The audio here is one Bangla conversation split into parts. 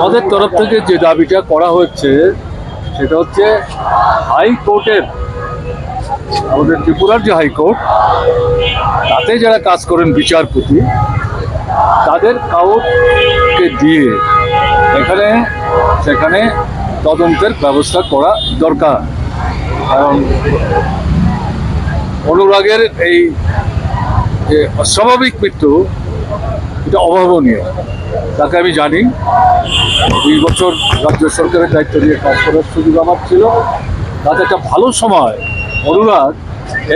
আমাদের তরফ থেকে যে দাবিটা করা হচ্ছে সেটা হচ্ছে হাইকোর্টের, আমাদের ত্রিপুরার যে হাইকোর্ট, তাতে যারা কাজ করেন বিচারপতি, তাদের কাউকে দিয়ে এখানে সেখানে তদন্তের ব্যবস্থা করা দরকার। কারণ অনুরাগের এই যে অস্বাভাবিক মৃত্যু, এটা অভাবনীয়। তাকে আমি জানি, 20 বছর রাজ্য সরকারের দায়িত্ব নিয়ে কাজ করার সুযোগ আমার ছিল। তাতে একটা ভালো সময় অনুরাগ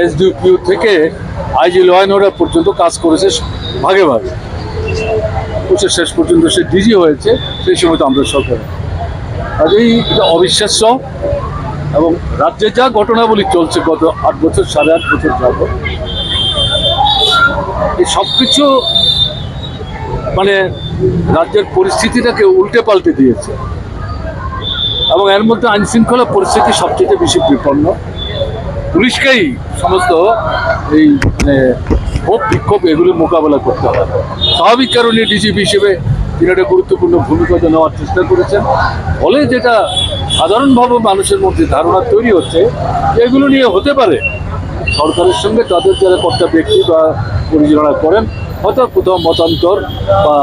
এসডিপিইউ থেকে আইজি ল অ্যান্ড অর্ডার পর্যন্ত কাজ করেছে ভাগে ভাগে। শেষ পর্যন্ত সে ডিজি হয়েছে, সেই সময় তো আমরা সরকার। কাজেই এটা অবিশ্বাস্য। এবং রাজ্যে যা ঘটনাবলী চলছে গত 8 বছর, 8.5 বছর যাবত, এই সব কিছু মানে রাজ্যের পরিস্থিতিটাকে উল্টে পাল্টে দিয়েছে। এবং এর মধ্যে আইনশৃঙ্খলা পরিস্থিতি সবচেয়ে বেশি বিপন্ন। পুলিশকেই সমস্ত এই ক্ষোভ বিক্ষোভ এগুলি মোকাবেলা করতে হবে। স্বাভাবিক কারণে ডিজিপি হিসেবে তিনি একটা গুরুত্বপূর্ণ ভূমিকা নেওয়ার চেষ্টা করেছেন। ফলে যেটা সাধারণভাবে মানুষের মধ্যে ধারণা তৈরি হচ্ছে, এগুলো নিয়ে হতে পারে সরকারের সঙ্গে তাদের যারা কর্তা ব্যক্তি বা পরিচালনা করেন, হয়তো কোথাও মতান্তর বা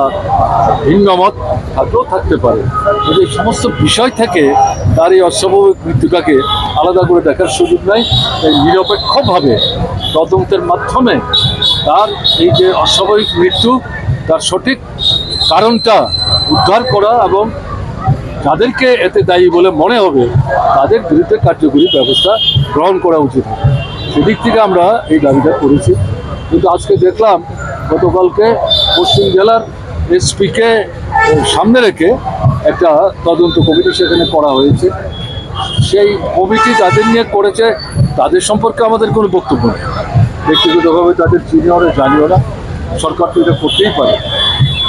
ভিন্ন মত থাকলেও থাকতে পারে। কিন্তু এই সমস্ত বিষয় থেকে তার এই অস্বাভাবিক মৃত্যুটাকে আলাদা করে দেখার সুযোগ নাই। এই নিরপেক্ষভাবে তদন্তের মাধ্যমে তার এই যে অস্বাভাবিক মৃত্যু, তার সঠিক কারণটা উদ্ধার করা এবং যাদেরকে এতে দায়ী বলে মনে হবে তাদের বিরুদ্ধে কার্যকরী ব্যবস্থা গ্রহণ করা উচিত। সেদিক থেকে আমরা এই দাবিটা করেছি। কিন্তু আজকে দেখলাম গতকালকে পশ্চিম জেলার এসপিকে সামনে রেখে একটা তদন্ত কমিটি সেখানে করা হয়েছে। সেই কমিটি যাদের নিয়ে করেছে তাদের সম্পর্কে আমাদের কোনো বক্তব্য নেই। ব্যক্তিগতভাবে তাদের চিনিও না, জানিও না। সরকার তো এটা করতেই পারে,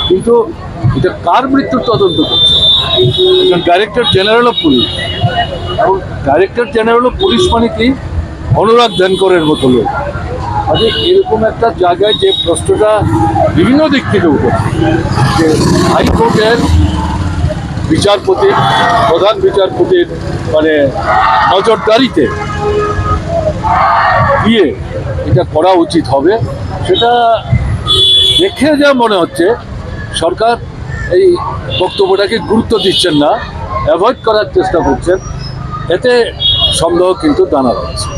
কিন্তু এটা কার মৃত্যুর তদন্ত করছে? ডাইরেক্টর জেনারেল অফ পুলিশ, এবং ডাইরেক্টর জেনারেল অফ পুলিশ মানে কি অনুরাগ ধ্যানকরের মতো লোক। আজকে এরকম একটা জায়গায় যে প্রশ্নটা বিভিন্ন দিক থেকে উঠেছে যে হাইকোর্টের বিচারপতি, প্রধান বিচারপতির মানে নজরদারিতে দিয়ে এটা করা উচিত হবে, সেটা দেখে যা মনে হচ্ছে সরকার এই বক্তব্যটাকে গুরুত্ব দিচ্ছেন না, অ্যাভয়েড করার চেষ্টা করছেন। এতে সন্দেহ কিন্তু দানা রয়েছে।